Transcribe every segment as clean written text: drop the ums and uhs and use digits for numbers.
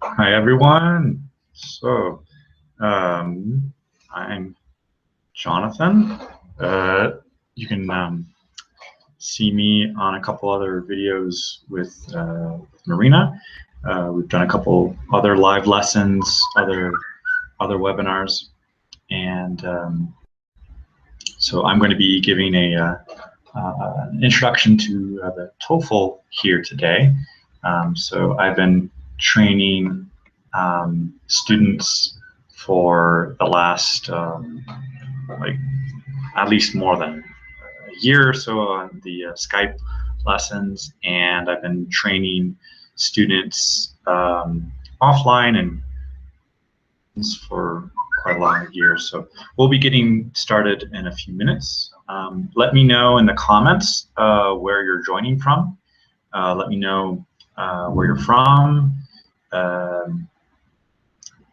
Hi, everyone. So, I'm Jonathan. You can see me on a couple other videos with Marina. We've done a couple other live lessons, other webinars, and so I'm going to be giving an introduction to the TOEFL here today. So I've been training students for the last like at least more than a year or so on the Skype lessons, and I've been training students offline and for quite a long years. So we'll be getting started in a few minutes. Let me know in the comments where you're joining from. Let me know where you're from.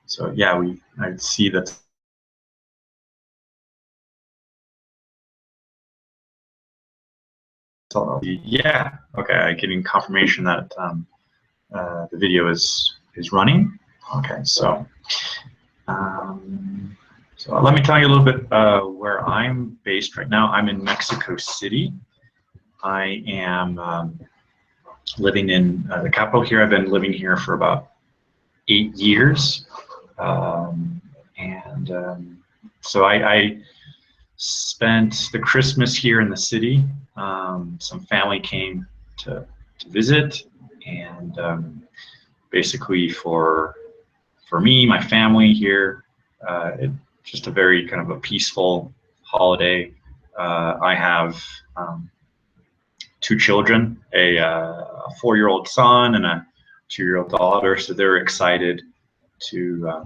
So yeah, I see that. Yeah, okay, I'm getting confirmation that the video is running. Okay, so let me tell you a little bit where I'm based right now. I'm in Mexico City. I am living in the capital here. I've been living here for about 8 years. So I spent the Christmas here in the city. Some family came to visit, and basically for me, my family here, it's just a very kind of a peaceful holiday. I have 2 children, a 4-year-old son and a 2-year-old daughter, so they're excited to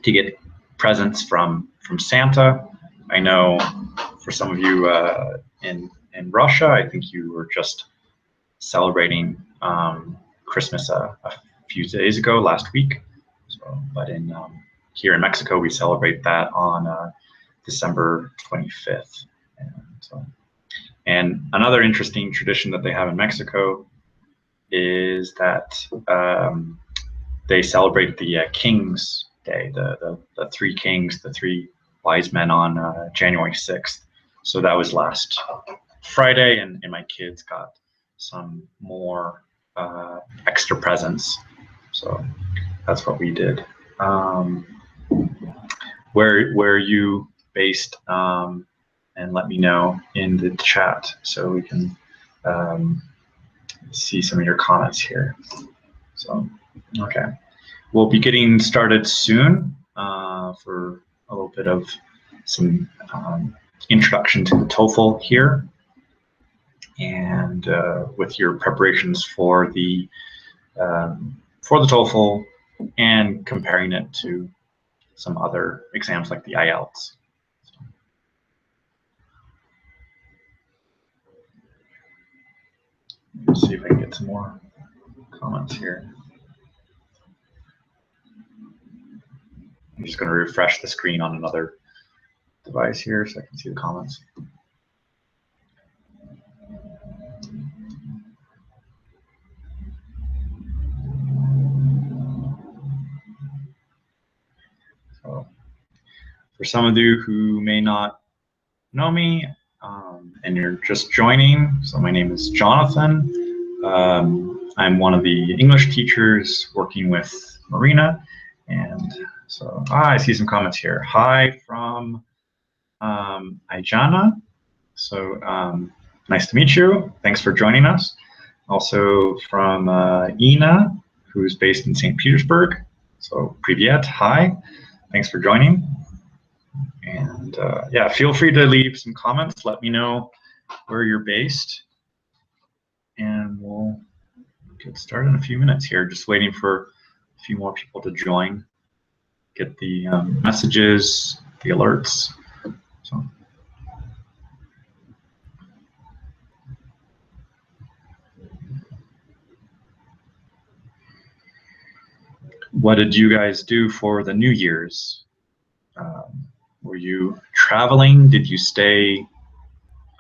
get presents from Santa. I know for some of you in Russia, I think you were just celebrating Christmas a few days ago, last week. So, but in here in Mexico, we celebrate that on December 25th. And another interesting tradition that they have in Mexico is that they celebrate the King's Day, the 3 kings, the 3 wise men on January 6th. So that was last Friday, and my kids got some more extra presents. So that's what we did. Where are you based? And let me know in the chat so we can see some of your comments here. So, okay. We'll be getting started soon for a little bit of some introduction to the TOEFL here, and with your preparations for the TOEFL and comparing it to some other exams like the IELTS. Let's see if I can get some more comments here. I'm just going to refresh the screen on another device here so I can see the comments. So, for some of you who may not know me and you're just joining, so my name is Jonathan. I'm one of the English teachers working with Marina, and so I see some comments here. Hi from Aijana. So nice to meet you. Thanks for joining us. Also from Ina, who's based in St. Petersburg. So privyet, hi. Thanks for joining. And yeah, feel free to leave some comments. Let me know where you're based, and we'll get started in a few minutes here. Just waiting for a few more people to join, get the messages, the alerts. So. What did you guys do for the New Year's? Were you traveling? Did you stay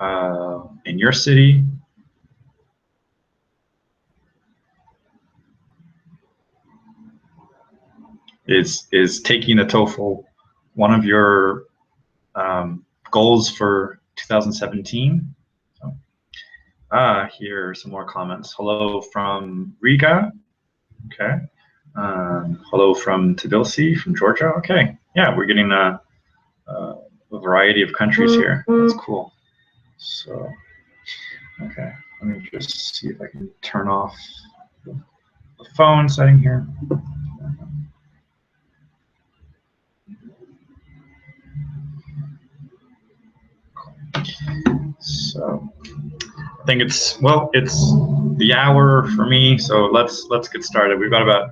in your city? Is taking the TOEFL one of your goals for 2017? Here are some more comments. Hello from Riga. Okay. Hello from Tbilisi, from Georgia. Okay. Yeah, we're getting a variety of countries here. That's cool. So, okay. Let me just see if I can turn off the phone setting here. So I think it's the hour for me. So let's get started. We've got about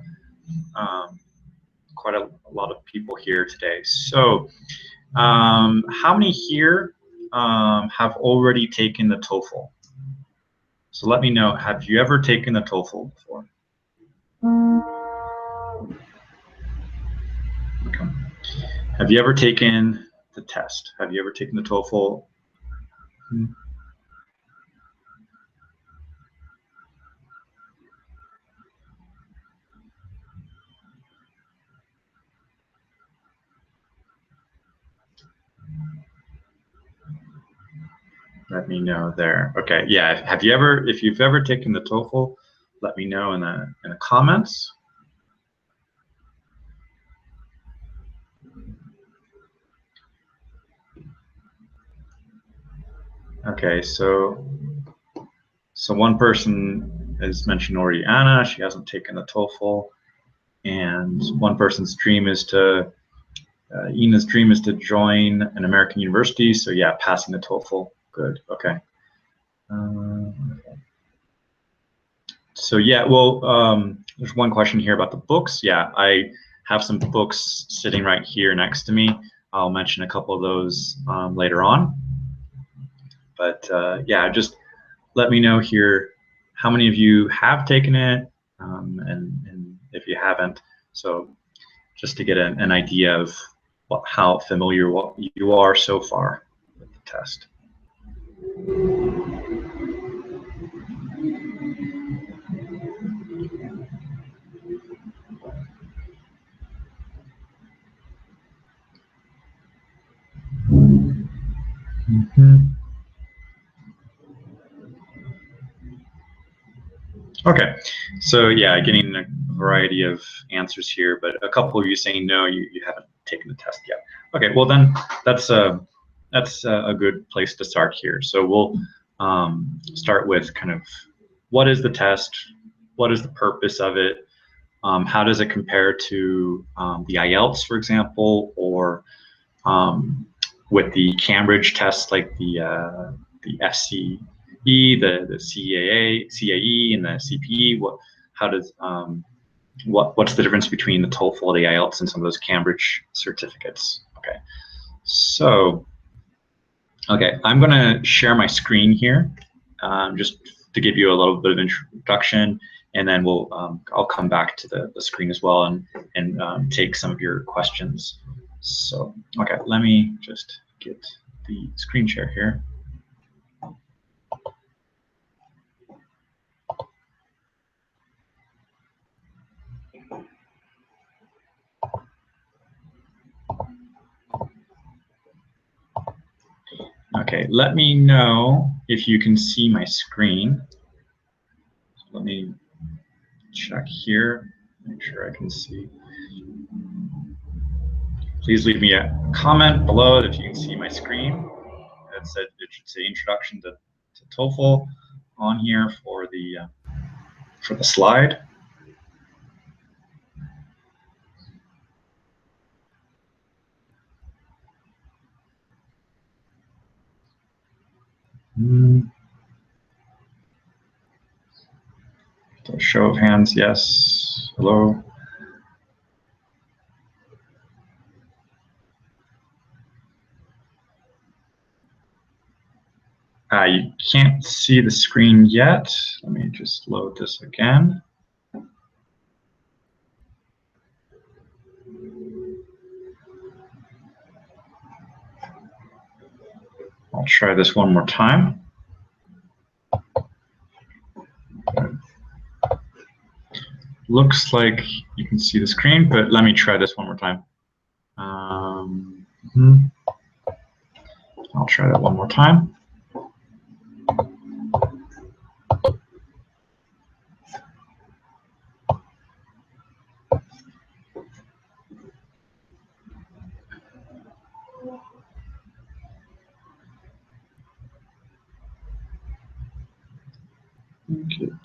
quite a lot of people here today. So how many here have already taken the TOEFL? So let me know. Have you ever taken the TOEFL before? Okay. Have you ever taken the test? Have you ever taken the TOEFL? Let me know there. Okay, yeah. Have you ever, if you've ever taken the TOEFL, let me know in the comments. Okay, so one person has mentioned already, Anna. She hasn't taken the TOEFL, and one person's dream is to Ina's dream is to join an American university. So yeah, passing the TOEFL. Good. Okay. So yeah, well, there's one question here about the books. Yeah, I have some books sitting right here next to me. I'll mention a couple of those later on. But yeah, just let me know here how many of you have taken it, and if you haven't. So just to get an idea of how familiar you are so far with the test. Okay, so yeah, getting a variety of answers here, but a couple of you saying no, you haven't taken the test yet. Okay, well then that's a good place to start here. So we'll start with kind of what is the test, what is the purpose of it, how does it compare to the IELTS, for example, or with the Cambridge test like the FCE, the CAE, and the CPE. How does what's the difference between the TOEFL, the IELTS, and some of those Cambridge certificates? Okay, so I'm going to share my screen here, just to give you a little bit of introduction, and then I'll come back to the screen as well and take some of your questions. So okay, let me just get the screen share here. Okay, let me know if you can see my screen. Let me check here, make sure I can see. Please leave me a comment below if you can see my screen. It should say introduction to TOEFL on here for the slide. So show of hands, yes. Hello. You can't see the screen yet. Let me just load this again. I'll try this one more time. looks like you can see the screen, but let me try this one more time. Mhm. I'll try that one more time. Good.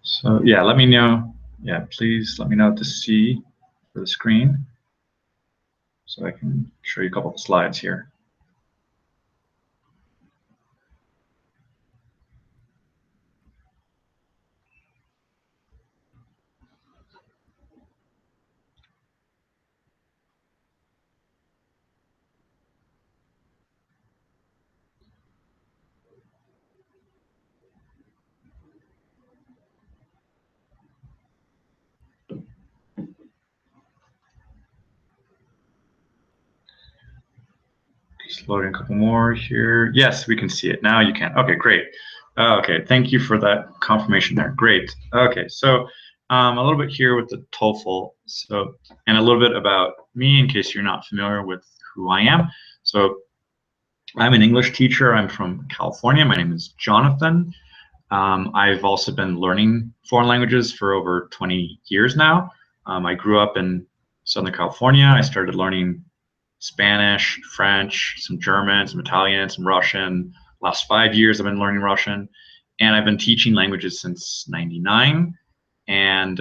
So yeah, let me know. Yeah, please let me know to see for the screen so I can show you a couple of slides here. Just loading a couple more here. Yes, we can see it now. You can. Okay, great. Okay, thank you for that confirmation there. Great. Okay, so a little bit here with the TOEFL. So, and a little bit about me in case you're not familiar with who I am. So, I'm an English teacher. I'm from California. My name is Jonathan. I've also been learning foreign languages for over 20 years now. I grew up in Southern California. I started learning Spanish, French, some German, some Italian, some Russian. Last 5 years, I've been learning Russian, and I've been teaching languages since '99. And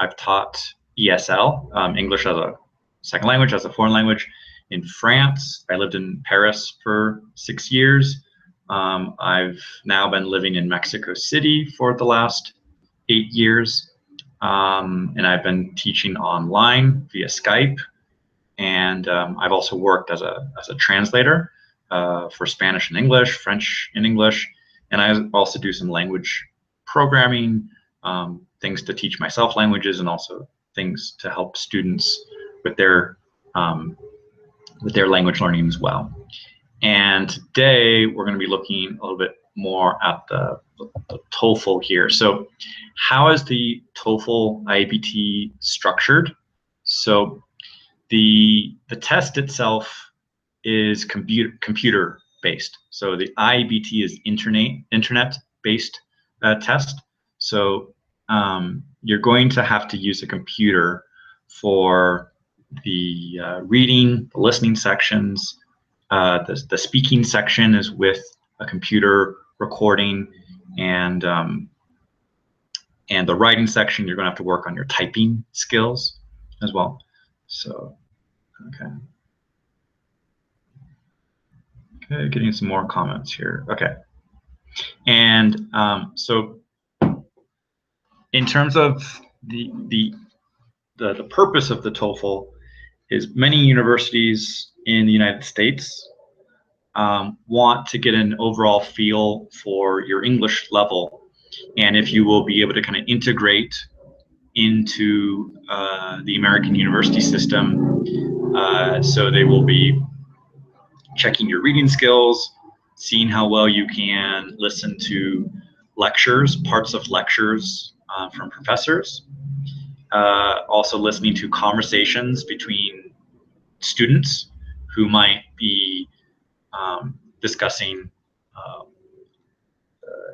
I've taught ESL, English as a second language, as a foreign language, in France. I lived in Paris for 6 years. I've now been living in Mexico City for the last 8 years, and I've been teaching online via Skype. And I've also worked as a translator for Spanish and English, French and English, and I also do some language programming, things to teach myself languages, and also things to help students with their language learning as well. And today we're going to be looking a little bit more at the TOEFL here. So, how is the TOEFL IABT structured? So, the test itself is computer based. So the IABT is internet based test. So you're going to have to use a computer for the reading, the listening sections. The speaking section is with a computer recording, and the writing section, you're going to have to work on your typing skills as well. So, okay. Okay, getting some more comments here. Okay. And so in terms of the purpose of the TOEFL is many universities in the United States want to get an overall feel for your English level, and if you will be able to kind of integrate into the American university system. So they will be checking your reading skills, seeing how well you can listen to lectures, parts of lectures from professors, also listening to conversations between students who might be discussing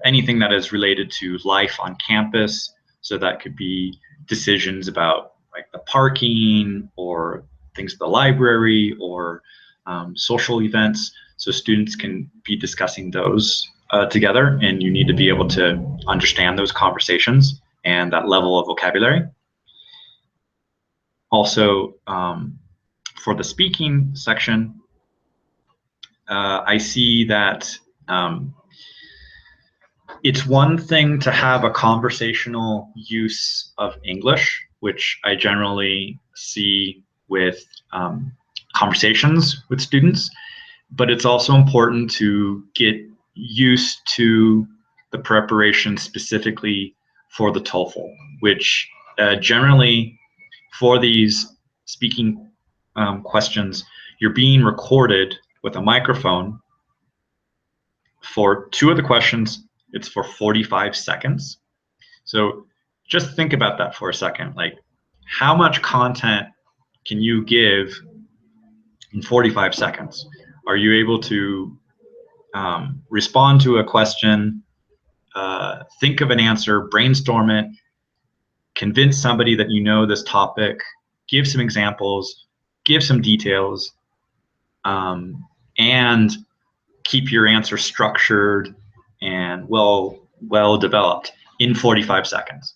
anything that is related to life on campus. So that could be decisions about like the parking or things at the library or social events. So students can be discussing those together, and you need to be able to understand those conversations and that level of vocabulary. Also, for the speaking section, I see that it's one thing to have a conversational use of English, which I generally see with conversations with students, but it's also important to get used to the preparation specifically for the TOEFL, which generally for these speaking questions, you're being recorded with a microphone. For 2 of the questions, it's for 45 seconds. So just think about that for a second. Like, how much content can you give in 45 seconds? Are you able to respond to a question, think of an answer, brainstorm it, convince somebody that you know this topic, give some examples, give some details, and keep your answer structured and well developed in 45 seconds?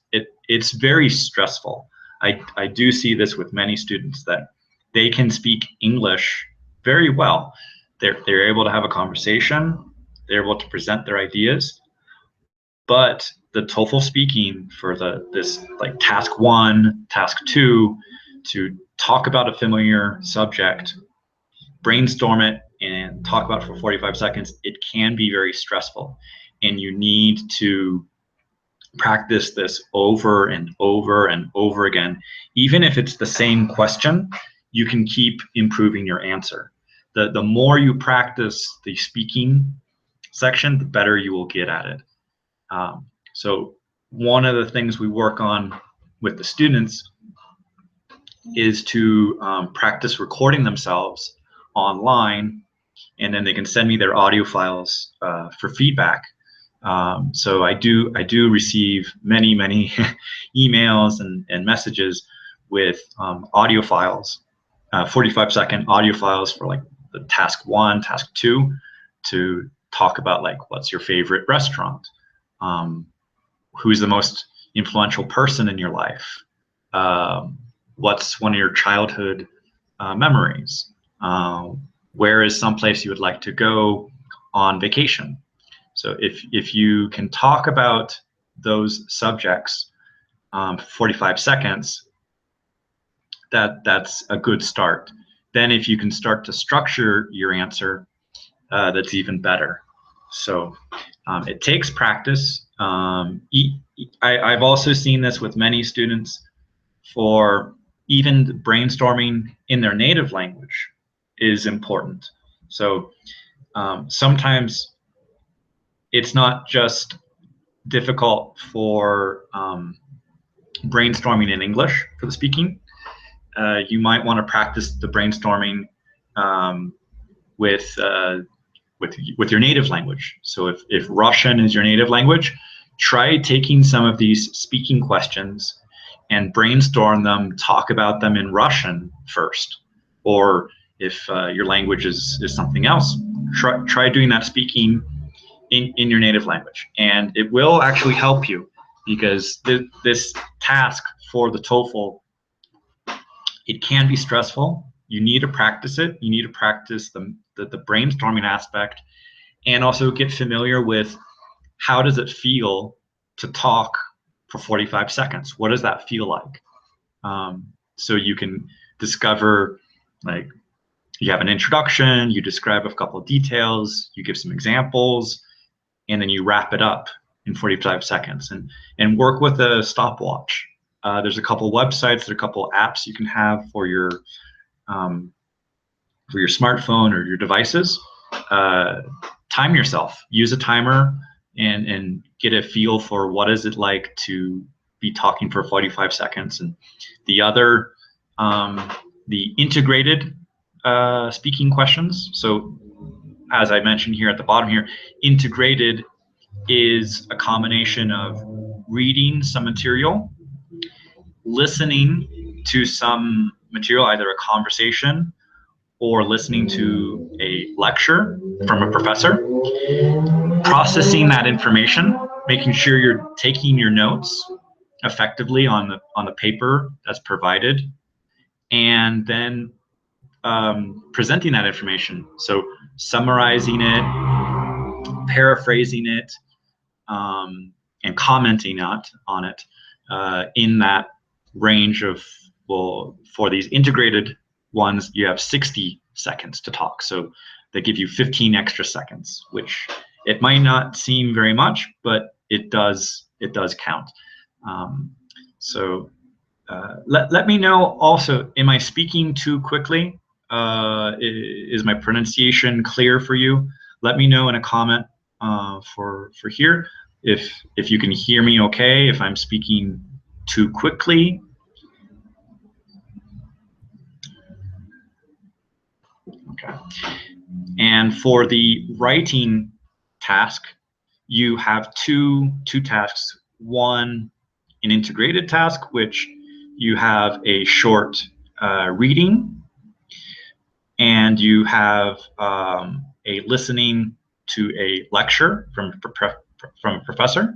It's very stressful. I do see this with many students that they can speak English very well. They're able to have a conversation, they're able to present their ideas, but the TOEFL speaking for this like task 1, task 2, to talk about a familiar subject, brainstorm it, and talk about it for 45 seconds, it can be very stressful. And you need to practice this over and over and over again. Even if it's the same question, you can keep improving your answer. The more you practice the speaking section, the better you will get at it. So one of the things we work on with the students is to practice recording themselves online, and then they can send me their audio files for feedback. So I do receive many emails and messages with audio files, 45-second audio files for like the task 1, task 2, to talk about like, what's your favorite restaurant, who's the most influential person in your life, what's one of your childhood memories, where is someplace you would like to go on vacation. So if you can talk about those subjects 45 seconds, that's a good start. Then if you can start to structure your answer, that's even better. So it takes practice. I've also seen this with many students. For even brainstorming in their native language is important. So sometimes it's not just difficult for brainstorming in English for the speaking. You might want to practice the brainstorming with your native language. So if Russian is your native language, try taking some of these speaking questions and brainstorm them, talk about them in Russian first. Or if your language is something else, try doing that speaking in your native language. And it will actually help you, because this task for the TOEFL, it can be stressful. You need to practice it. You need to practice the brainstorming aspect, and also get familiar with how does it feel to talk for 45 seconds. What does that feel like? So you can discover, like, you have an introduction, you describe a couple of details, you give some examples, and then you wrap it up in 45 seconds, and work with a stopwatch. There's a couple websites, there's a couple apps you can have for your smartphone or your devices. Time yourself, use a timer, and get a feel for what is it like to be talking for 45 seconds. And the other, the integrated speaking questions. So as I mentioned here at the bottom here, integrated is a combination of reading some material, listening to some material, either a conversation or listening to a lecture from a professor, processing that information, making sure you're taking your notes effectively on the paper that's provided, and then presenting that information. So summarizing it, paraphrasing it, and commenting on it in that range of, well, for these integrated ones, you have 60 seconds to talk. So they give you 15 extra seconds, which it might not seem very much, but it does count. So let me know also, am I speaking too quickly? Is my pronunciation clear for you? Let me know in a comment for here if you can hear me okay, if I'm speaking too quickly. Okay. And for the writing task, you have two tasks. One, an integrated task, which you have a short reading, and you have a listening to a lecture from a professor,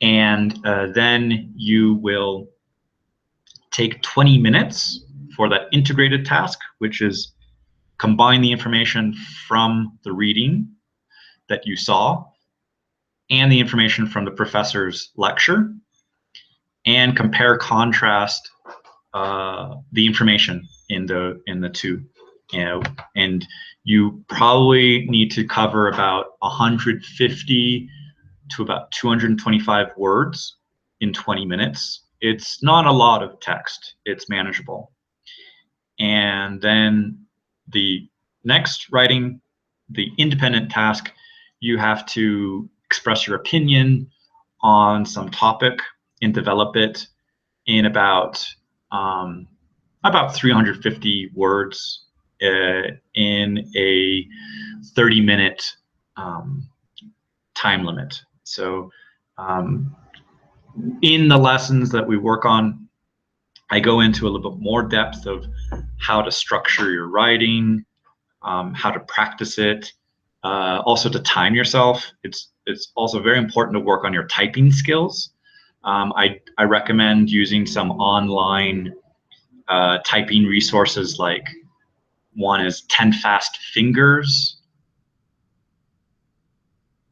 and then you will take 20 minutes for that integrated task, which is combine the information from the reading that you saw and the information from the professor's lecture, and compare contrast the information in the two. And you probably need to cover about 150 to about 225 words in 20 minutes. It's not a lot of text. It's manageable. And then the next writing, the independent task, you have to express your opinion on some topic and develop it in about 350 words in a 30-minute time limit. So in the lessons that we work on, I go into a little bit more depth of how to structure your writing, how to practice it, also to time yourself. It's also very important to work on your typing skills. I recommend using some online typing resources, like one is 10 Fast Fingers,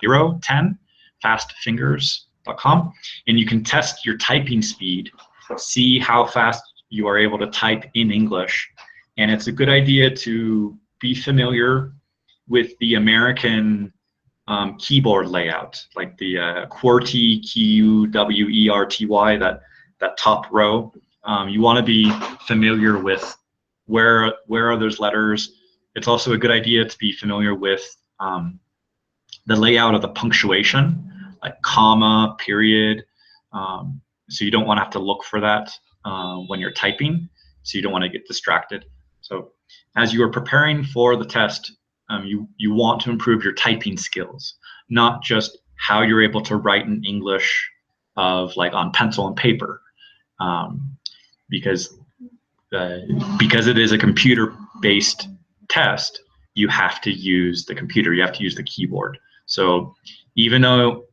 10 fastfingers.com, and you can test your typing speed, see how fast you are able to type in English. And it's a good idea to be familiar with the American keyboard layout, like the QWERTY, QWERTY, that top row. You want to be familiar with where are those letters. It's also a good idea to be familiar with the layout of the punctuation, like comma, period. So you don't want to have to look for that when you're typing, so you don't want to get distracted. So as you are preparing for the test, you want to improve your typing skills, not just how you're able to write in English on pencil and paper, because it is a computer-based test. You have to use the computer. You have to use the keyboard. So even though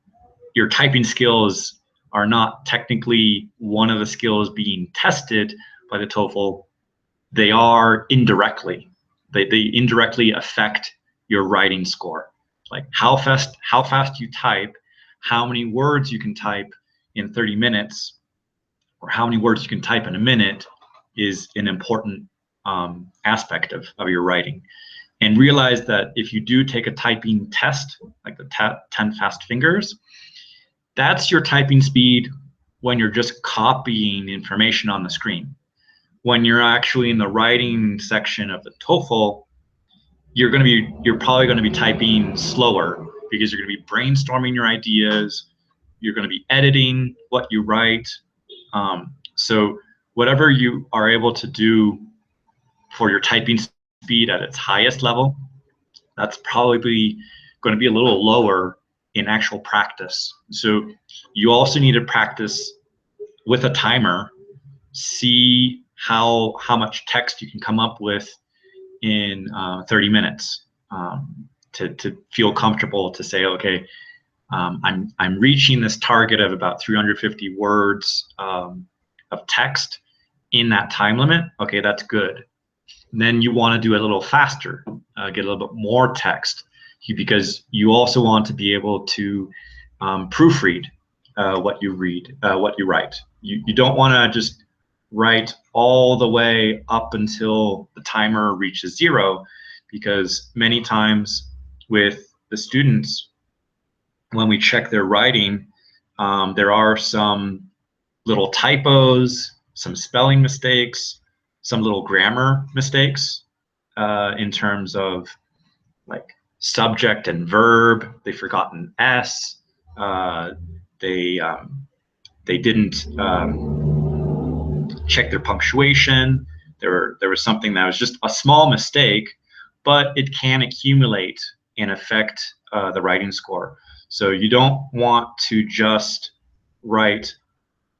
your typing skills are not technically one of the skills being tested by the TOEFL, they are indirectly. They indirectly affect your writing score. Like how fast you type, how many words you can type in 30 minutes, or how many words you can type in a minute, is an important aspect of your writing. And realize that if you do take a typing test, like the 10 Fast Fingers, that's your typing speed when you're just copying information on the screen. When you're actually in the writing section of the TOEFL, you're probably going to be typing slower, because you're going to be brainstorming your ideas. You're going to be editing what you write. So whatever you are able to do for your typing speed at its highest level, that's probably going to be a little lower in actual practice. So you also need to practice with a timer, see how much text you can come up with in 30 minutes, to feel comfortable to say, okay, I'm reaching this target of about 350 words of text in that time limit. Okay, that's good. And then you want to do a little faster, get a little bit more text, because you also want to be able to proofread what you write. You don't want to just write all the way up until the timer reaches 0, because many times with the students, when we check their writing, there are some little typos, some spelling mistakes, some little grammar mistakes in terms of like subject and verb. They've forgotten S. They they didn't check their punctuation. There was something that was just a small mistake, but it can accumulate and affect the writing score. So you don't want to just write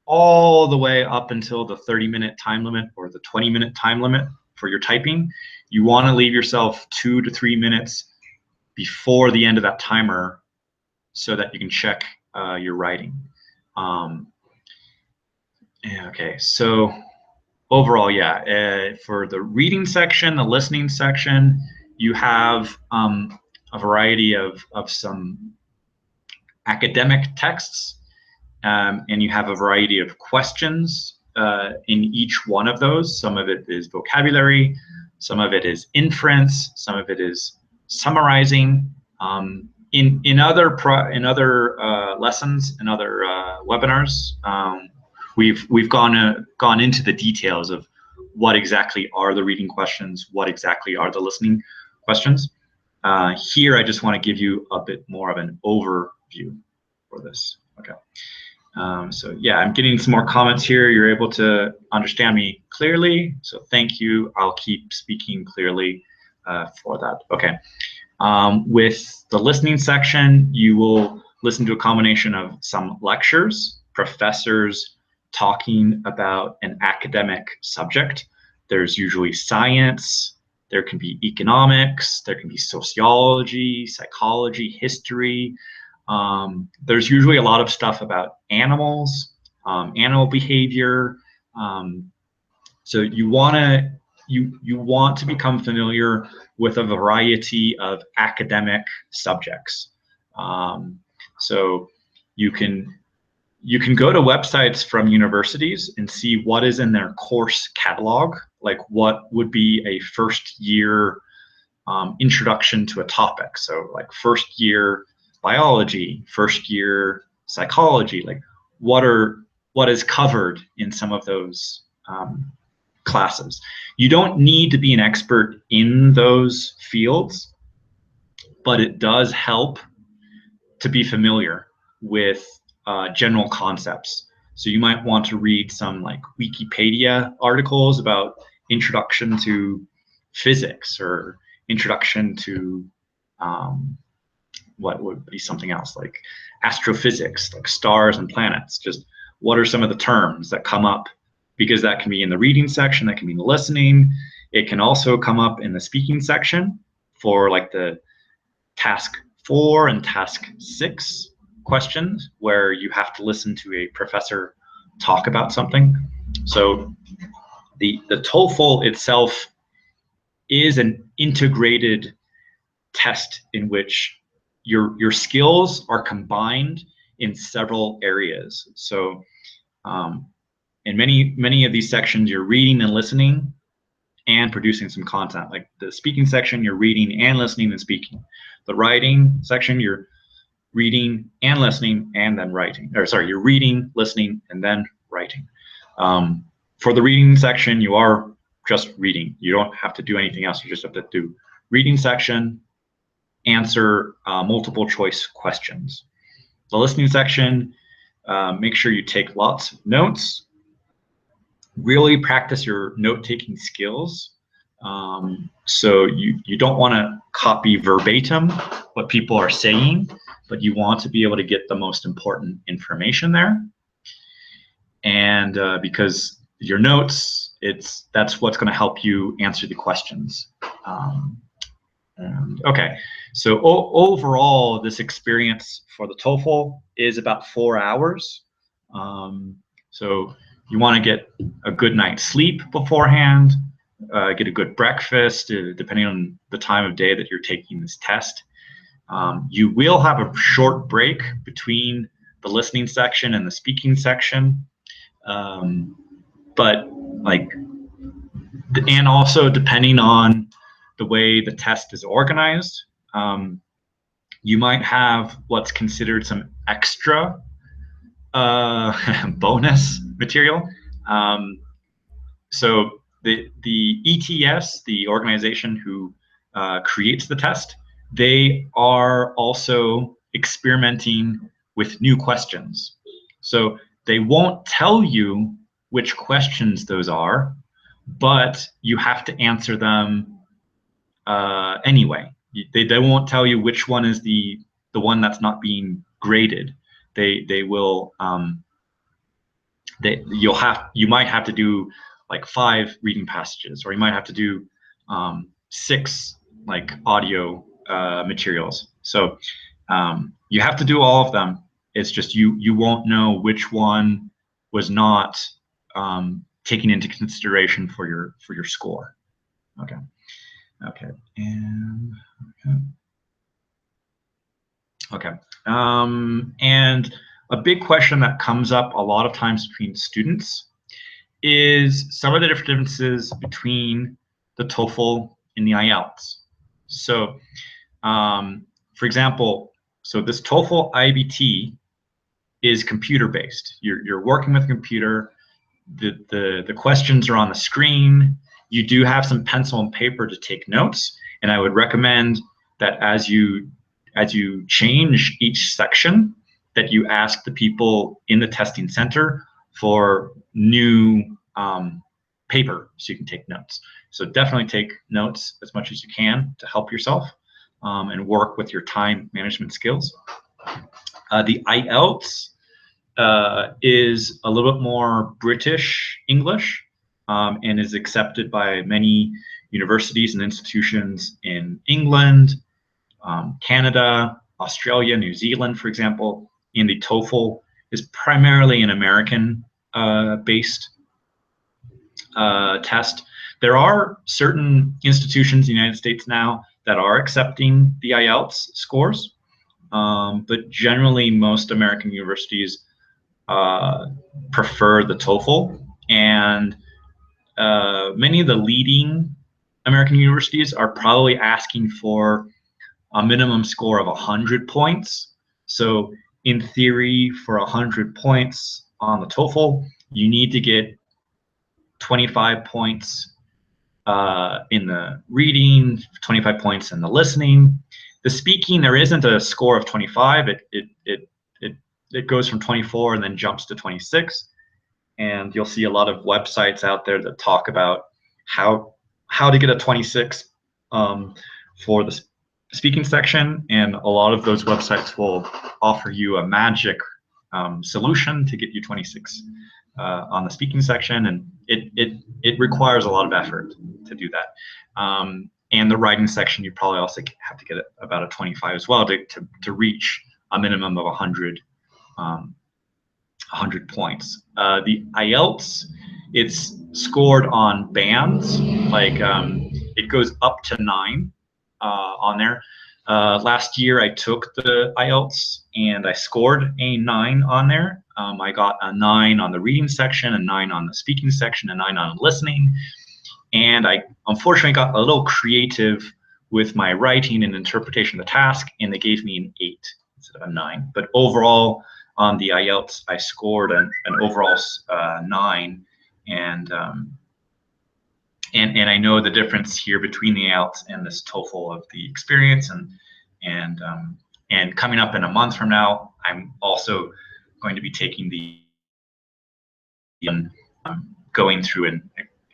all the way up until the 30-minute time limit or the 20-minute time limit for your typing. You want to leave yourself 2 to 3 minutes before the end of that timer so that you can check your writing. Okay, so overall, yeah, for the reading section, the listening section, you have a variety of some academic texts, and you have a variety of questions in each one of those. Some of it is vocabulary, some of it is inference, some of it is summarizing. In other lessons, in other webinars, we've gone into the details of what exactly are the reading questions, what exactly are the listening questions. Here, I just want to give you a bit more of an overview for this. Okay. So yeah, I'm getting some more comments here. You're able to understand me clearly, so thank you. I'll keep speaking clearly for that. Okay. With the listening section, you will listen to a combination of some lectures, professors talking about an academic subject. There's usually science, there can be economics, there can be sociology, psychology, history. There's usually a lot of stuff about animals, animal behavior. So you want to become familiar with a variety of academic subjects. So you can go to websites from universities and see what is in their course catalog, like what would be a first year introduction to a topic. So like first year biology, first year psychology, like what is covered in some of those classes. You don't need to be an expert in those fields, but it does help to be familiar with general concepts. So you might want to read some like Wikipedia articles about introduction to physics or introduction to what would be something else like astrophysics, like stars and planets. Just what are some of the terms that come up, because that can be in the reading section, that can be in the listening. It can also come up in the speaking section for like the task 4 and task 6 questions where you have to listen to a professor talk about something. So the TOEFL itself is an integrated test in which your skills are combined in several areas. So in many of these sections, you're reading and listening and producing some content. Like the speaking section, you're reading and listening and speaking. The writing section, you're reading and listening and then writing. Or sorry, you're reading, listening, and then writing. For the reading section, you are just reading. You don't have to do anything else. You just have to do reading section, answer multiple choice questions. The listening section, make sure you take lots of notes. Really practice your note-taking skills. So you don't want to copy verbatim what people are saying, but you want to be able to get the most important information there. And because your notes, that's what's going to help you answer the questions. Okay, so overall, this experience for the TOEFL is about 4 hours. So you want to get a good night's sleep beforehand, get a good breakfast, depending on the time of day that you're taking this test. You will have a short break between the listening section and the speaking section, but like, and also depending on the way the test is organized, you might have what's considered some extra bonus material. So the ETS, the organization who creates the test, they are also experimenting with new questions. So They won't tell you which questions those are, but you have to answer them anyway. They won't tell you which one is the one that's not being graded. They will you might have to do like 5 reading passages, or you might have to do 6 like audio materials. So you have to do all of them. It's just you won't know which one was not taken into consideration for your score. Okay. Okay. And okay. And a big question that comes up a lot of times between students is some of the differences between the TOEFL and the IELTS. So, for example, so this TOEFL IBT is computer based. You're working with a computer. The questions are on the screen. You do have some pencil and paper to take notes, and I would recommend that as you change each section, that you ask the people in the testing center for new paper so you can take notes. So definitely take notes as much as you can to help yourself and work with your time management skills. The IELTS is a little bit more British English and is accepted by many universities and institutions in England, Canada, Australia, New Zealand, for example. And the TOEFL is primarily an American based test. There are certain institutions in the United States now that are accepting the IELTS scores, but generally most American universities prefer the TOEFL, and many of the leading American universities are probably asking for a minimum score of 100 points. So in theory, for 100 points on the TOEFL, you need to get 25 points in the reading, 25 points in the listening. The speaking, there isn't a score of 25. It goes from 24 and then jumps to 26. And you'll see a lot of websites out there that talk about how to get a 26 for the speaking section, and a lot of those websites will offer you a magic solution to get you 26 on the speaking section, and it requires a lot of effort to do that. And the writing section, you probably also have to get about a 25 as well to reach a minimum of 100 points. The IELTS, it's scored on bands, like it goes up to 9 on there. Last year I took the IELTS and I scored a 9 on there. I got a 9 on the reading section, a 9 on the speaking section, a 9 on listening. And I unfortunately got a little creative with my writing and interpretation of the task, and they gave me an 8 instead of a 9. But overall, on the IELTS, I scored an overall 9, and I know the difference here between the IELTS and this TOEFL of the experience, and coming up in a month from now, I'm also going to be taking the going through and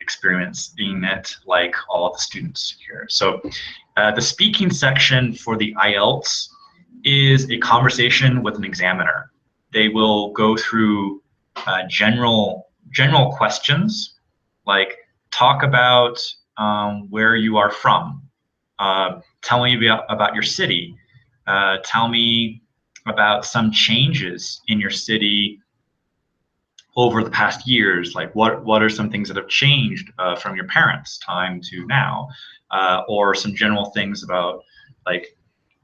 experiencing it like all of the students here. So the speaking section for the IELTS is a conversation with an examiner. They will go through general questions, like talk about where you are from, tell me about your city, tell me about some changes in your city over the past years, like what are some things that have changed from your parents' time to now, or some general things about like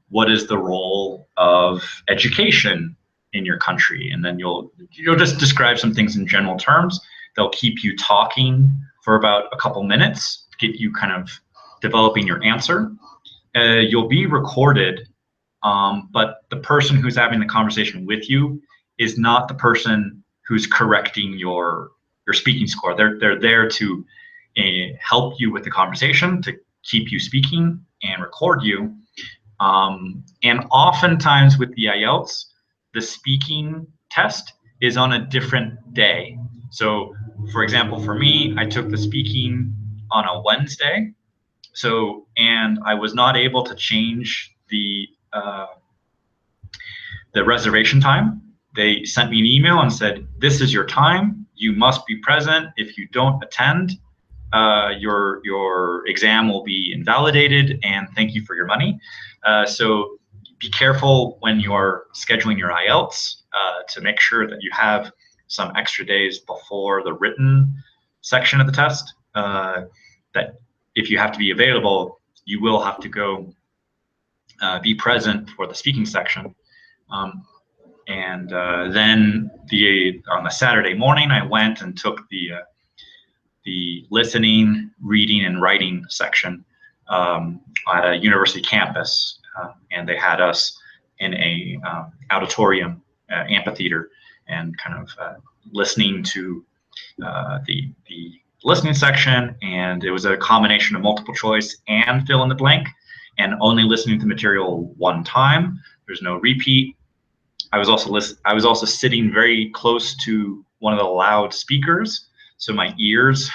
what is the role of education in your country, and then you'll just describe some things in general terms. They'll keep you talking for about a couple minutes to get you kind of developing your answer. You'll be recorded, but the person who's having the conversation with you is not the person who's correcting your speaking score. They're there to help you with the conversation, to keep you speaking and record you. And oftentimes with the IELTS, the speaking test is on a different day. So, for example, for me, I took the speaking on a Wednesday. So, and I was not able to change the reservation time. They sent me an email and said, "This is your time. You must be present. If you don't attend, your exam will be invalidated, and thank you for your money." So be careful when you're scheduling your IELTS to make sure that you have some extra days before the written section of the test. That if you have to be available, you will have to go be present for the speaking section. And then on the Saturday morning, I went and took the listening, reading, and writing section at a university campus, and they had us in a auditorium, amphitheater, and kind of listening to the listening section. And it was a combination of multiple choice and fill in the blank, and only listening to material one time. There's no repeat. I was also sitting very close to one of the loudspeakers, so my ears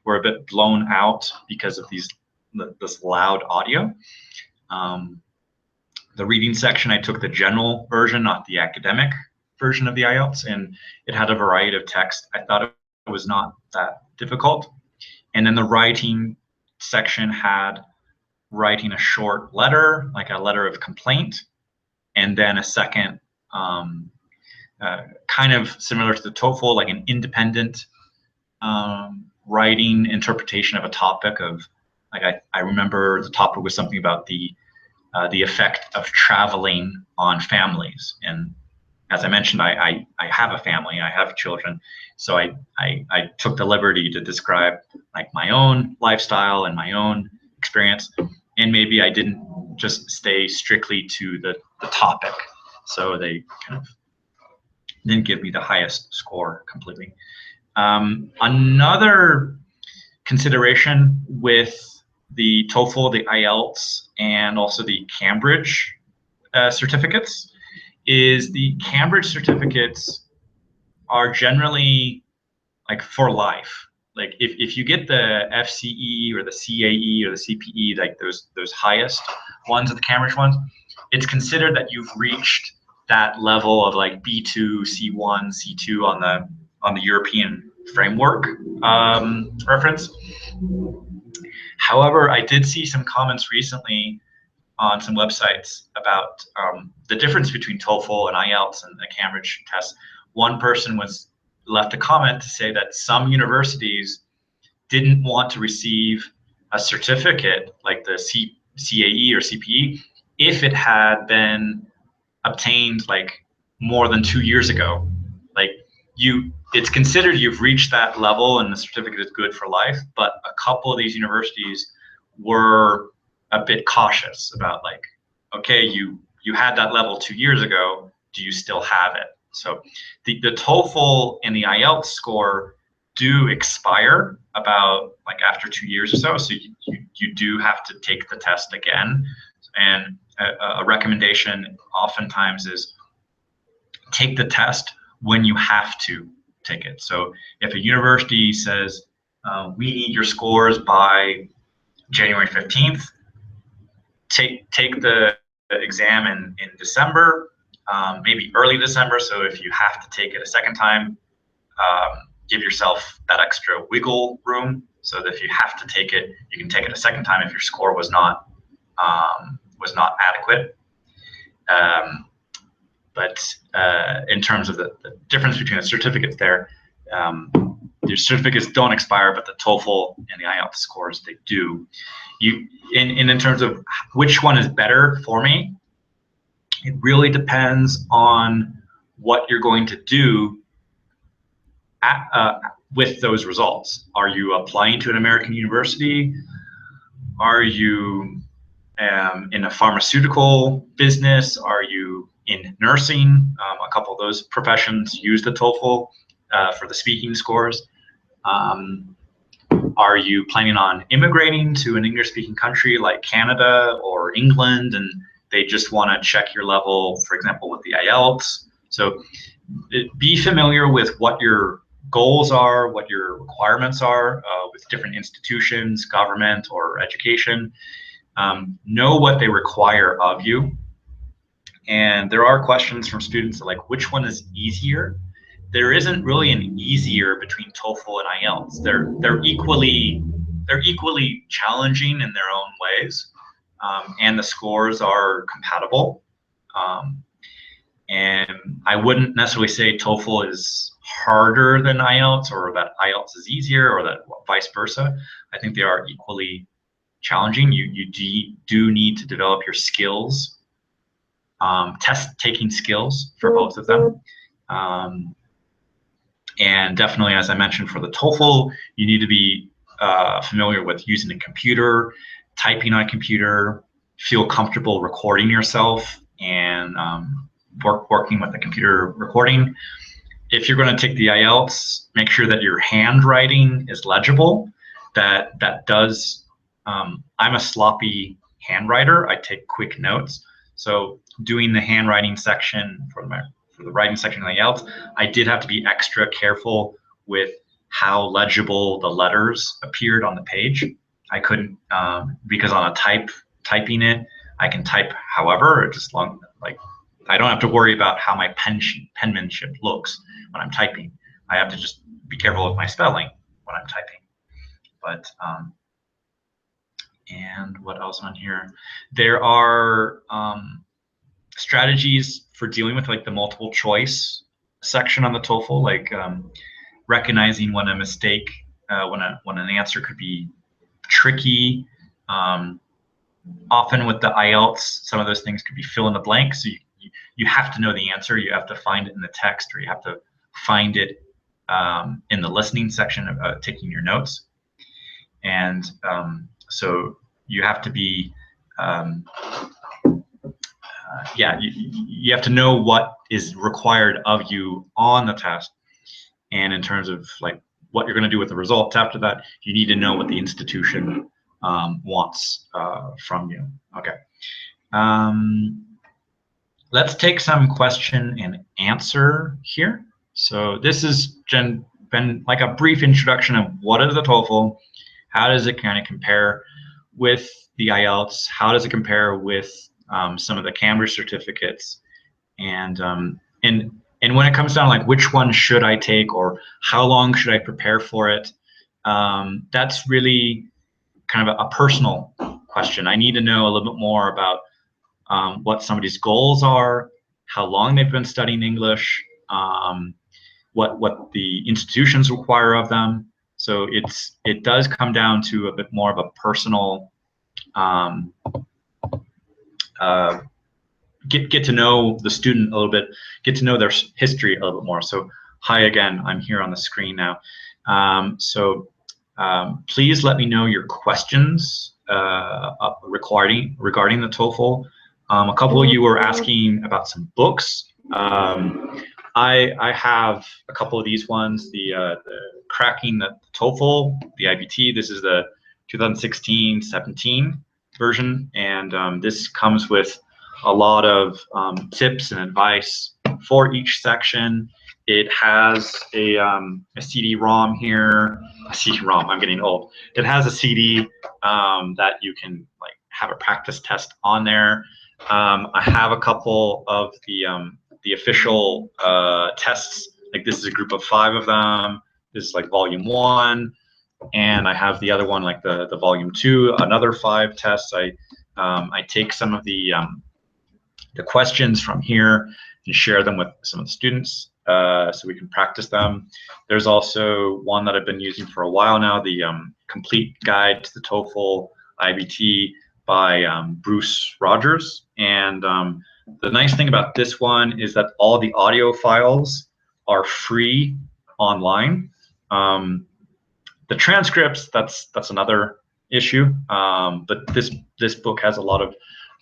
were a bit blown out because of this loud audio. The reading section, I took the general version, not the academic version of the IELTS, and it had a variety of text. I thought it was not that difficult. And then the writing section had writing a short letter, like a letter of complaint, and then a second kind of similar to the TOEFL, like an independent writing interpretation of a topic of, like, I remember the topic was something about the effect of traveling on families. And as I mentioned, I have a family, I have children, so I took the liberty to describe like my own lifestyle and my own experience, and maybe I didn't just stay strictly to the topic, so they kind of didn't give me the highest score completely. Another consideration with the TOEFL, the IELTS, and also the Cambridge certificates is the Cambridge certificates are generally like for life. Like if you get the FCE or the CAE or the CPE, like those highest ones of the Cambridge ones, it's considered that you've reached that level of like B2, C1, C2 on the European framework reference. However, I did see some comments recently on some websites about the difference between TOEFL and IELTS and the Cambridge test. One person left a comment to say that some universities didn't want to receive a certificate like the CAE or CPE if it had been obtained like more than 2 years ago. Like it's considered you've reached that level and the certificate is good for life, but a couple of these universities were a bit cautious about like, okay, you had that level 2 years ago, do you still have it? So the TOEFL and the IELTS score do expire about like after 2 years or so, so you do have to take the test again. And a recommendation oftentimes is take the test when you have to take it. So if a university says, we need your scores by January 15th, take the exam in December, maybe early December. So if you have to take it a second time, give yourself that extra wiggle room so that if you have to take it, you can take it a second time if your score was not adequate. But in terms of the difference between the certificates there, your certificates don't expire, but the TOEFL and the IELTS scores, they do. In terms of which one is better for me, it really depends on what you're going to do with those results. Are you applying to an American university? Are you in a pharmaceutical business? Are you in nursing? A couple of those professions use the TOEFL for the speaking scores. Are you planning on immigrating to an English-speaking country like Canada or England, and they just want to check your level, for example, with the IELTS? So be familiar with what your goals are, what your requirements are with different institutions, government, or education. Know what they require of you. And there are questions from students like, which one is easier? There isn't really an easier between TOEFL and IELTS. They're equally challenging in their own ways, and the scores are compatible. And I wouldn't necessarily say TOEFL is harder than IELTS, or that IELTS is easier, or that vice versa. I think they are equally challenging. You do need to develop your skills, test taking skills for both of them. And definitely, as I mentioned, for the TOEFL, you need to be familiar with using a computer, typing on a computer, feel comfortable recording yourself, and working with the computer recording. If you're going to take the IELTS, make sure that your handwriting is legible. That does. I'm a sloppy handwriter. I take quick notes. So doing the handwriting section for the writing section of the IELTS, I did have to be extra careful with how legible the letters appeared on the page. I couldn't, because on a typing it, I can type however, just long, like, I don't have to worry about how my penmanship looks when I'm typing. I have to just be careful with my spelling when I'm typing. But, and what else on here? There are strategies for dealing with like the multiple choice section on the TOEFL, like recognizing when a mistake, when an answer could be tricky. Often with the IELTS, some of those things could be fill in the blank. So you have to know the answer. You have to find it in the text, or you have to find it in the listening section of taking your notes. And so you have to be, yeah, you have to know what is required of you on the test. And in terms of like what you're going to do with the results after that, you need to know what the institution wants from you. Okay. Let's take some question and answer here. So this has been like a brief introduction of what is the TOEFL, how does it kind of compare with the IELTS, how does it compare with some of the Cambridge certificates, and when it comes down like which one should I take or how long should I prepare for it, that's really kind of a personal question. I need to know a little bit more about what somebody's goals are, how long they've been studying English, what the institutions require of them. So it does come down to a bit more of a personal get to know the student a little bit, get to know their history a little bit more. So hi again, I'm here on the screen now. Please let me know your questions regarding the TOEFL. A couple of you were asking about some books. I have a couple of these ones, the Cracking the TOEFL, the IBT. This is the 2016-17 version, and this comes with a lot of tips and advice for each section. It has a CD-ROM here. A CD-ROM, I'm getting old. It has a CD that you can like have a practice test on there. I have a couple of the official tests. Like this is a group of 5 of them. This is like volume 1, and I have the other one, like the volume 2, another 5 tests. I take some of the questions from here and share them with some of the students so we can practice them. There's also one that I've been using for a while now, the Complete Guide to the TOEFL IBT by Bruce Rogers. And the nice thing about this one is that all the audio files are free online. The transcripts, that's another issue, but this book has a lot of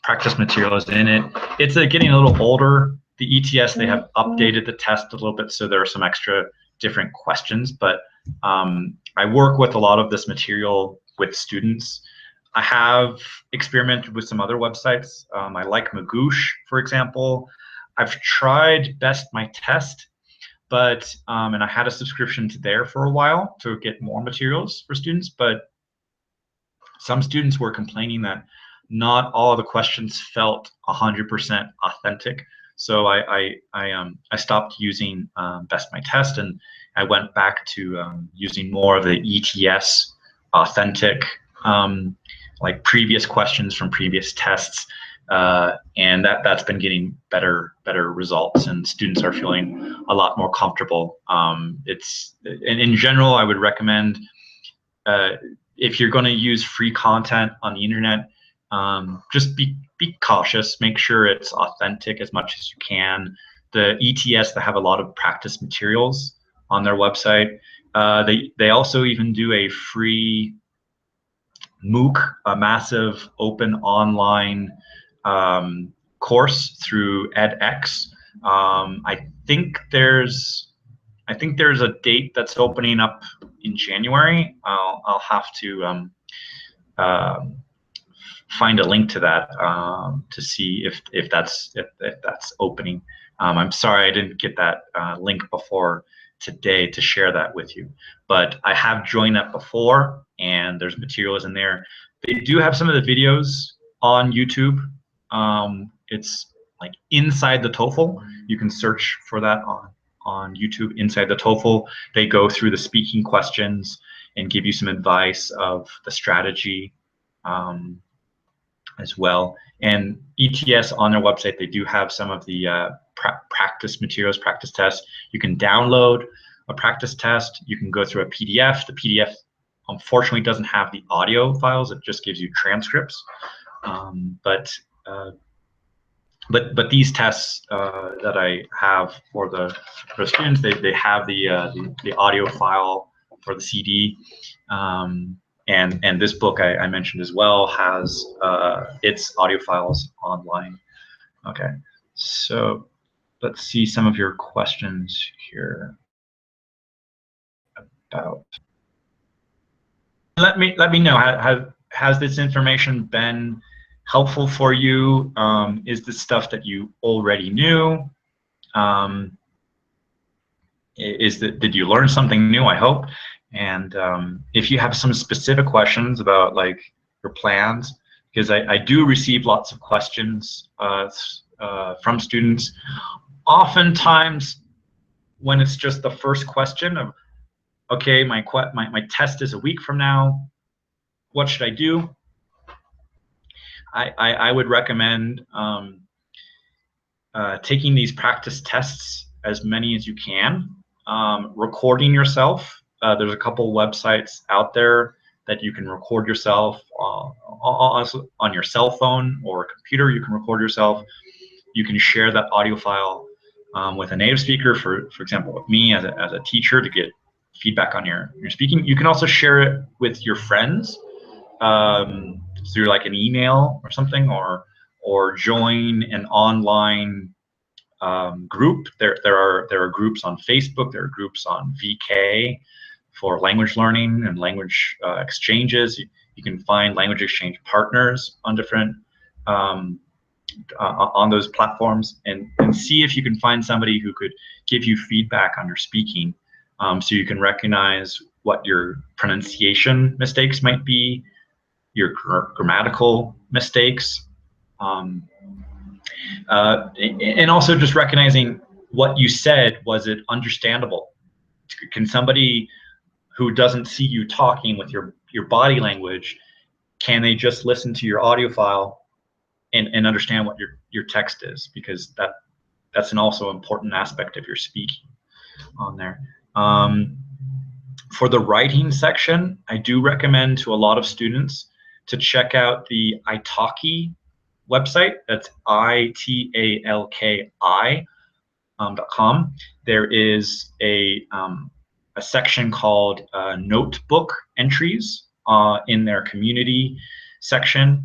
practice materials in it. It's getting a little older. The ETS, they have updated the test a little bit, so there are some extra different questions, but I work with a lot of this material with students. I have experimented with some other websites. I like Magoosh, for example. I've tried Best My Test. but and I had a subscription to there for a while to get more materials for students, but some students were complaining that not all of the questions felt 100% authentic. So I stopped using Best My Test, and I went back to using more of the ETS authentic, like previous questions from previous tests, and that's been getting better results, and students are feeling a lot more comfortable. And in general, I would recommend, if you're going to use free content on the internet, just be cautious. Make sure it's authentic as much as you can. The ETS, that have a lot of practice materials on their website. They also even do a free MOOC, a massive open online course through edX. I think there's a date that's opening up in January. I'll have to find a link to that to see if that's opening. I'm sorry I didn't get that link before today to share that with you, but I have joined that before, and there's materials in there. They do have some of the videos on YouTube. It's like Inside the TOEFL. You can search for that on YouTube, Inside the TOEFL. They go through the speaking questions and give you some advice of the strategy as well. And ETS, on their website, they do have some of the practice materials, practice tests. You can download a practice test. You can go through a PDF. The PDF unfortunately doesn't have the audio files. It just gives you transcripts. But these tests that I have for the students, they have the audio file for the CD. And this book I mentioned as well has its audio files online. Okay, so let's see some of your questions here about. Let me know, has this information been helpful for you? Is this stuff that you already knew? Did you learn something new? I hope. And if you have some specific questions about like your plans, because I do receive lots of questions from students. Oftentimes, when it's just the first question of, okay, my test is a week from now, what should I do? I would recommend taking these practice tests, as many as you can, recording yourself. There's a couple websites out there that you can record yourself on your cell phone or computer. You can record yourself. You can share that audio file with a native speaker, for example, with me as a teacher, to get feedback on your speaking. You can also share it with your friends through like an email or something, or join an online group. There are groups on Facebook. There are groups on VK for language learning and language exchanges. You can find language exchange partners on different on those platforms, and see if you can find somebody who could give you feedback on your speaking, so you can recognize what your pronunciation mistakes might be, your grammatical mistakes, and also just recognizing what you said. Was it understandable? Can somebody who doesn't see you talking with your body language, can they just listen to your audio file and understand what your text is? Because that's an also important aspect of your speaking on there. For the writing section, I do recommend to a lot of students to check out the italki website. That's italki.com. There is a section called notebook entries in their community section.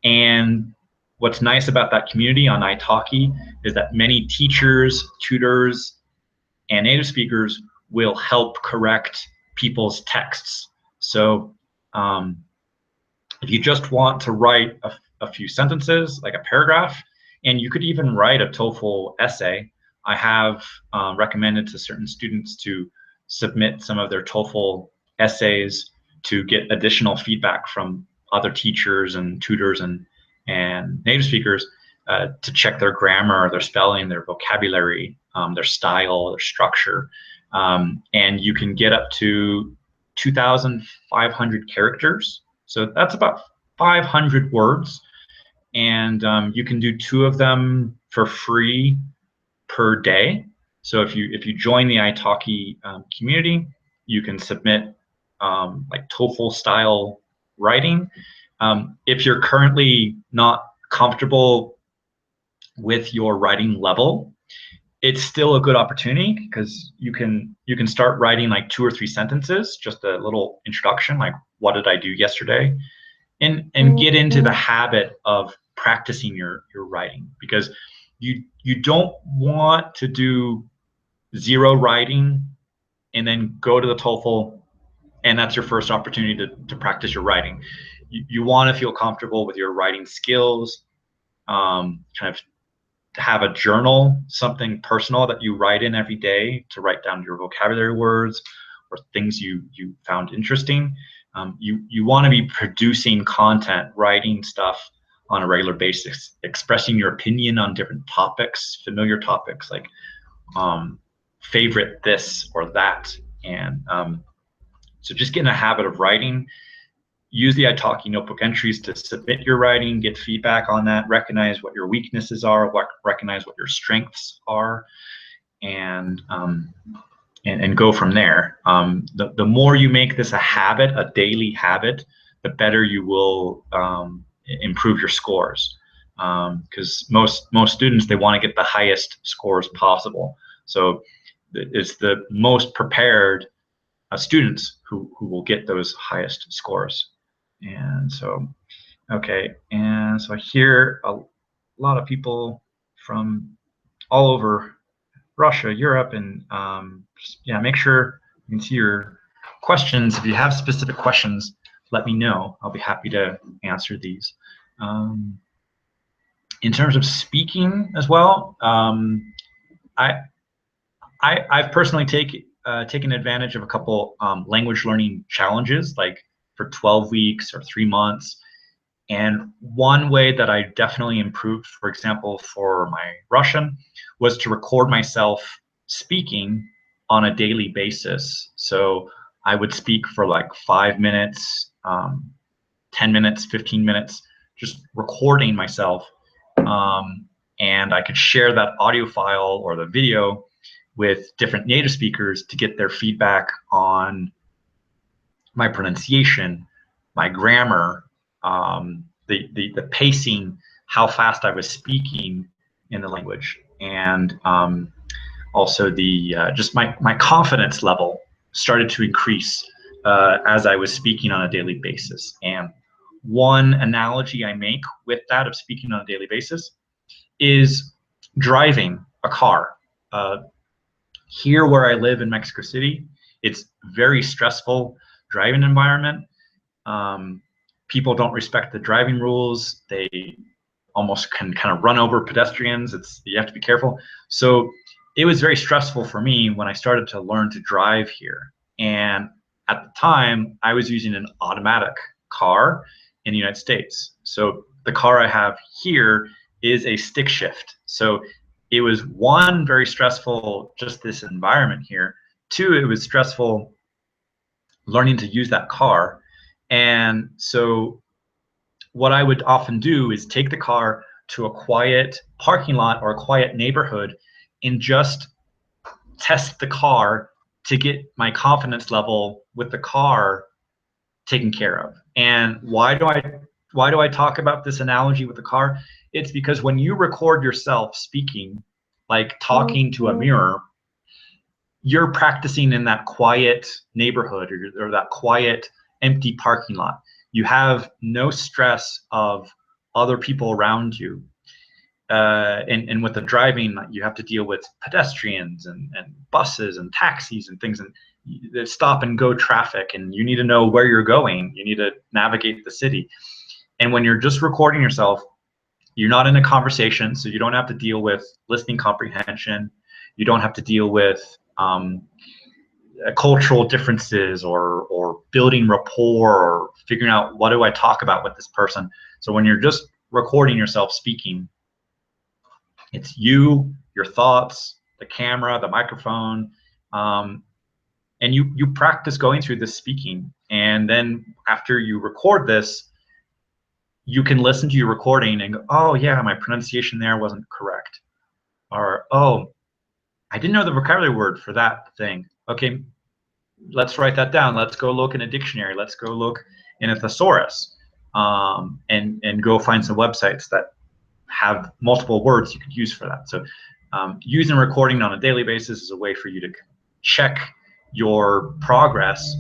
And what's nice about that community on italki is that many teachers, tutors, and native speakers will help correct people's texts. So if you just want to write a few sentences, like a paragraph, and you could even write a TOEFL essay I have recommended to certain students to submit some of their TOEFL essays to get additional feedback from other teachers and tutors and native speakers to check their grammar, their spelling, their vocabulary, their style, their structure. And you can get up to 2,500 characters. So that's about 500 words. And you can do 2 of them for free per day. So if you join the italki community, you can submit like TOEFL style writing. If you're currently not comfortable with your writing level, it's still a good opportunity because you can start writing like 2 or 3 sentences, just a little introduction, like what did I do yesterday, and get into the habit of practicing your writing, because you don't want to do 0 writing and then go to the TOEFL and that's your first opportunity to practice your writing. You want to feel comfortable with your writing skills, kind of have a journal, something personal that you write in every day to write down your vocabulary words or things you found interesting. You want to be producing content, writing stuff on a regular basis, expressing your opinion on different topics, familiar topics like favorite this or that. And so just get in a habit of writing. Use the italki notebook entries to submit your writing, get feedback on that, recognize what your weaknesses are, recognize what your strengths are, and go from there. The more you make this a habit, a daily habit, the better you will improve your scores. Because most students, they want to get the highest scores possible. So it's the most prepared students who will get those highest scores. And so, okay, and so I hear a lot of people from all over Russia, Europe, and yeah, make sure you can see your questions. If you have specific questions, let me know. I'll be happy to answer these. In terms of speaking as well, I've personally taken advantage of a couple language learning challenges, like for 12 weeks or 3 months. And one way that I definitely improved, for example, for my Russian, was to record myself speaking on a daily basis. So I would speak for like 5 minutes, 10 minutes, 15 minutes, just recording myself. And I could share that audio file or the video with different native speakers to get their feedback on my pronunciation, my grammar, the pacing, how fast I was speaking in the language, and also the just my confidence level started to increase as I was speaking on a daily basis. And one analogy I make with that of speaking on a daily basis is driving a car. Here where I live in Mexico City, it's very stressful driving environment. People don't respect the driving rules. They almost can kind of run over pedestrians. You have to be careful. So it was very stressful for me when I started to learn to drive here. And at the time, I was using an automatic car in the United States. So the car I have here is a stick shift. So it was, one, very stressful, just this environment here. 2, it was stressful learning to use that car. And so what I would often do is take the car to a quiet parking lot or a quiet neighborhood and just test the car to get my confidence level with the car taken care of. And why do I talk about this analogy with the car? It's because when you record yourself speaking, like talking to a mirror, you're practicing in that quiet neighborhood or that quiet empty parking lot. You have no stress of other people around you. And with the driving, you have to deal with pedestrians and buses and taxis and things, and stop and go traffic, and you need to know where you're going. You need to navigate the city. And when you're just recording yourself, you're not in a conversation, so you don't have to deal with listening comprehension. You don't have to deal with cultural differences or building rapport or figuring out what do I talk about with this person. So when you're just recording yourself speaking, it's you, your thoughts, the camera, the microphone, and you practice going through this speaking. And then after you record this, you can listen to your recording and go, oh yeah, my pronunciation there wasn't correct. Or, oh, I didn't know the vocabulary word for that thing. Okay, let's write that down. Let's go look in a dictionary. Let's go look in a thesaurus, and go find some websites that have multiple words you could use for that. So using recording on a daily basis is a way for you to check your progress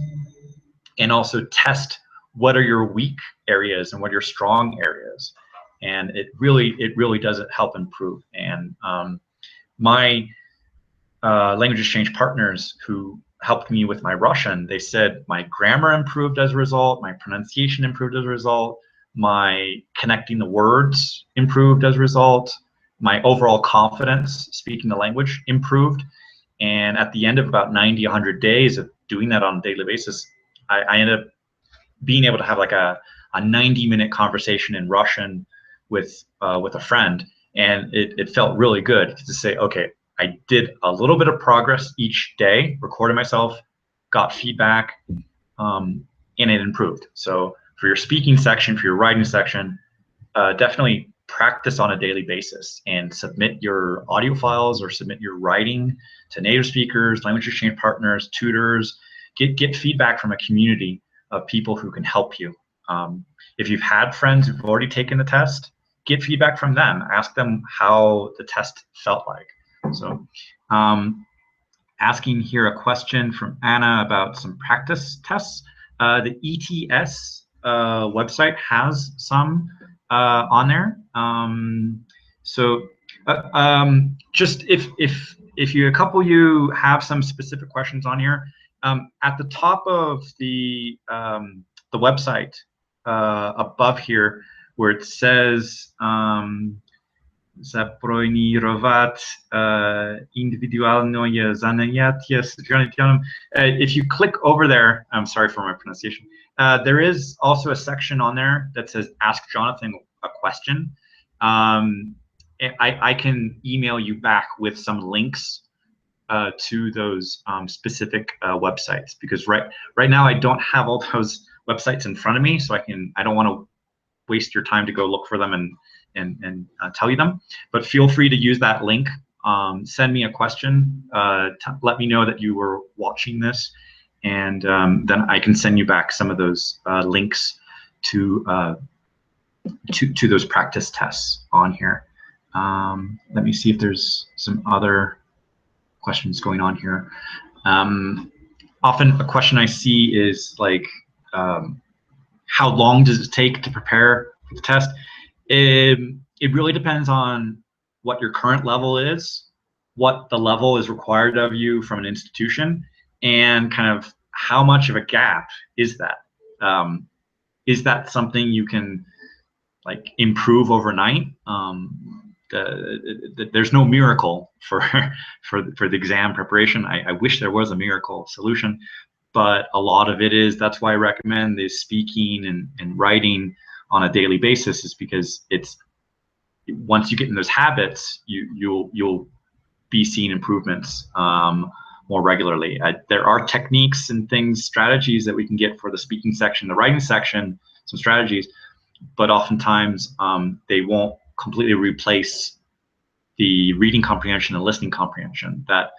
and also test what are your weak areas and what are your strong areas. And it really does help improve. And my language exchange partners who helped me with my Russian, they said my grammar improved as a result, my pronunciation improved as a result, my connecting the words improved as a result, my overall confidence speaking the language improved. And at the end of about 90, 100 days of doing that on a daily basis, I ended up being able to have like a 90-minute conversation in Russian with a friend. And it felt really good to say, okay, I did a little bit of progress each day, recorded myself, got feedback, and it improved. So for your speaking section, for your writing section, definitely practice on a daily basis and submit your audio files or submit your writing to native speakers, language exchange partners, tutors. Get feedback from a community of people who can help you. If you've had friends who've already taken the test, get feedback from them. Ask them how the test felt like. So asking here a question from Anna about some practice tests. The ETS website has some on there. So just if you, a couple of you have some specific questions on here, at the top of the website above here where it says zaproinirovat indywidualne zanyatia z Jonathanem. If you click over there, I'm sorry for my pronunciation, there is also a section on there that says Ask Jonathan a Question. I can email you back with some links to those specific websites, because right now I don't have all those websites in front of me, so I don't want to waste your time to go look for them and tell you them. But feel free to use that link. Send me a question. Let me know that you were watching this, and then I can send you back some of those links to those practice tests on here. Let me see if there's some other questions going on here. Often a question I see is like, how long does it take to prepare for the test? It really depends on what your current level is, what the level is required of you from an institution, and kind of how much of a gap is that? Is that something you can like improve overnight? There's no miracle for the exam preparation. I wish there was a miracle solution, but a lot of it is, that's why I recommend this speaking and writing on a daily basis, is because it's, once you get in those habits, you'll be seeing improvements more regularly. There are techniques and things, strategies that we can get for the speaking section, the writing section, some strategies, but oftentimes they won't completely replace the reading comprehension and listening comprehension. That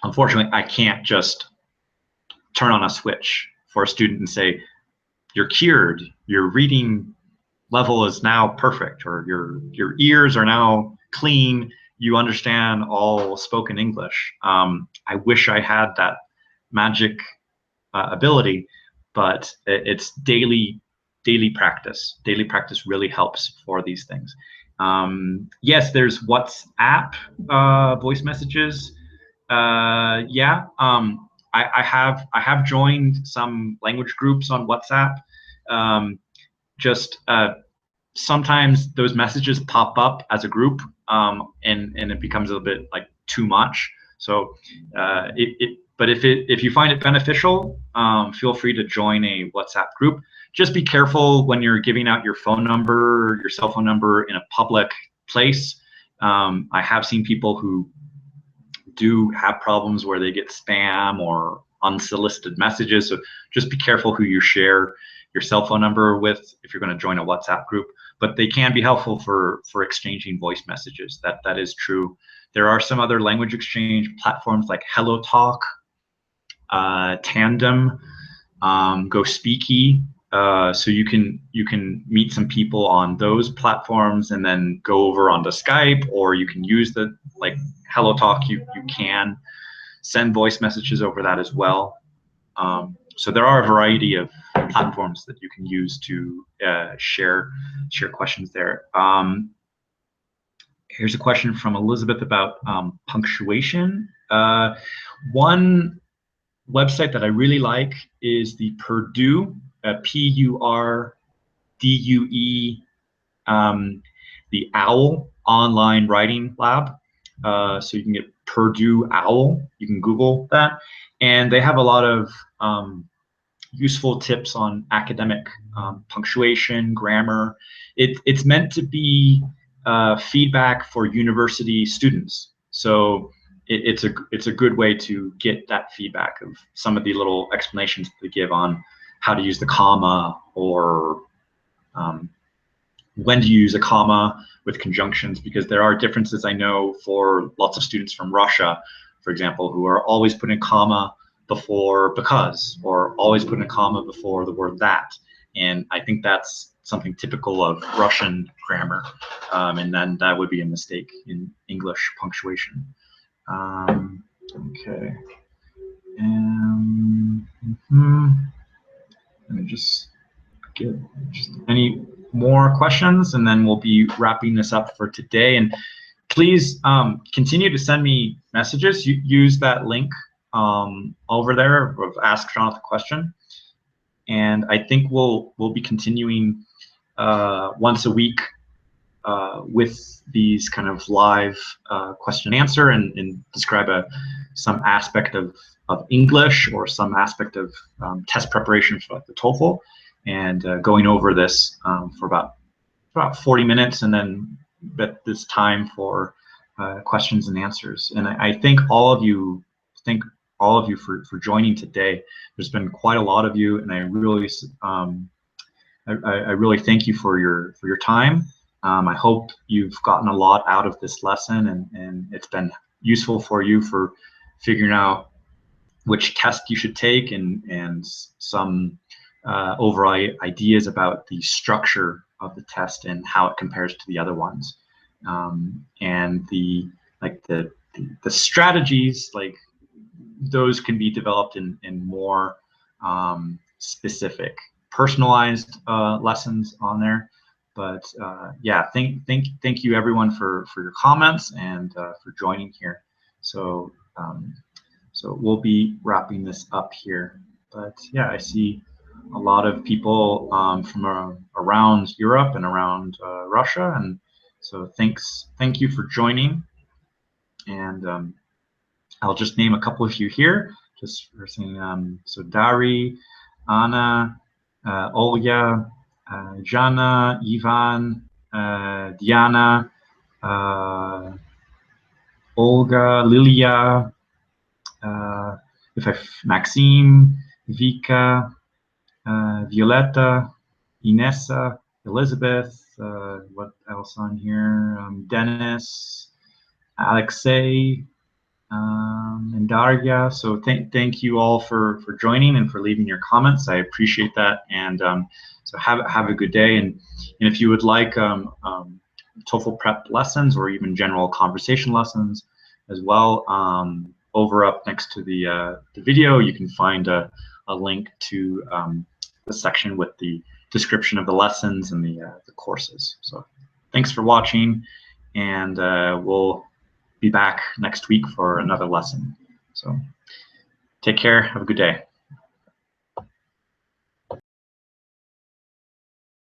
unfortunately I can't just turn on a switch for a student and say, you're cured, your reading level is now perfect, or your ears are now clean, you understand all spoken English. I wish I had that magic ability, but it's daily practice. Daily practice really helps for these things. Yes, there's WhatsApp voice messages. Yeah, I have joined some language groups on WhatsApp. Sometimes those messages pop up as a group, and it becomes a little bit like too much. So but if you find it beneficial, feel free to join a WhatsApp group. Just be careful when you're giving out your phone number, your cell phone number in a public place. I have seen people who do have problems where they get spam or unsolicited messages. So just be careful who you share your cell phone number with if you're going to join a WhatsApp group. But they can be helpful for exchanging voice messages. That is true. There are some other language exchange platforms like HelloTalk, Tandem, GoSpeaky. So you can meet some people on those platforms and then go over onto Skype, or you can use the HelloTalk. You can send voice messages over that as well. So there are a variety of platforms that you can use to share questions there. Here's a question from Elizabeth about punctuation. One website that I really like is the Purdue, Purdue, the OWL online writing lab. So you can get Purdue OWL. You can Google that, and they have a lot of useful tips on academic punctuation, grammar. It's meant to be feedback for university students. So it's a good way to get that feedback of some of the little explanations they give on how to use the comma, or when to use a comma with conjunctions, because there are differences, I know, for lots of students from Russia, for example, who are always putting a comma before because, or always putting a comma before the word that. And I think that's something typical of Russian grammar, and then that would be a mistake in English punctuation. Okay. Let me just get any more questions, and then we'll be wrapping this up for today. And please continue to send me messages. Use that link over there of Ask Jonathan a Question. And I think we'll be continuing once a week with these kind of live question and answer, and describe some aspect of English or some aspect of test preparation for the TOEFL, and going over this for about 40 minutes, and then this time for questions and answers. And I thank all of you for joining today. There's been quite a lot of you, and I really thank you for your time. I hope you've gotten a lot out of this lesson, and it's been useful for you for figuring out which test you should take, and some overall ideas about the structure of the test and how it compares to the other ones, and the strategies, like those can be developed in more specific, personalized lessons on there. But yeah, thank you everyone for your comments and for joining here. So so we'll be wrapping this up here. But yeah, I see a lot of people from around Europe and around Russia, and so thank you for joining. And I'll just name a couple of you here, just for saying, so Dari, Anna, Olga, Jana, Ivan, Diana, Olga, Lilia, Maxime, Vika, Violetta, Inessa, Elizabeth, what else on here? Dennis, Alexei, and Daria. So thank you all for joining and for leaving your comments. I appreciate that. And so have a good day. And if you would like TOEFL prep lessons, or even general conversation lessons as well, over up next to the video, you can find a link to the section with the description of the lessons and the courses. So thanks for watching, and we'll be back next week for another lesson. So take care. Have a good day.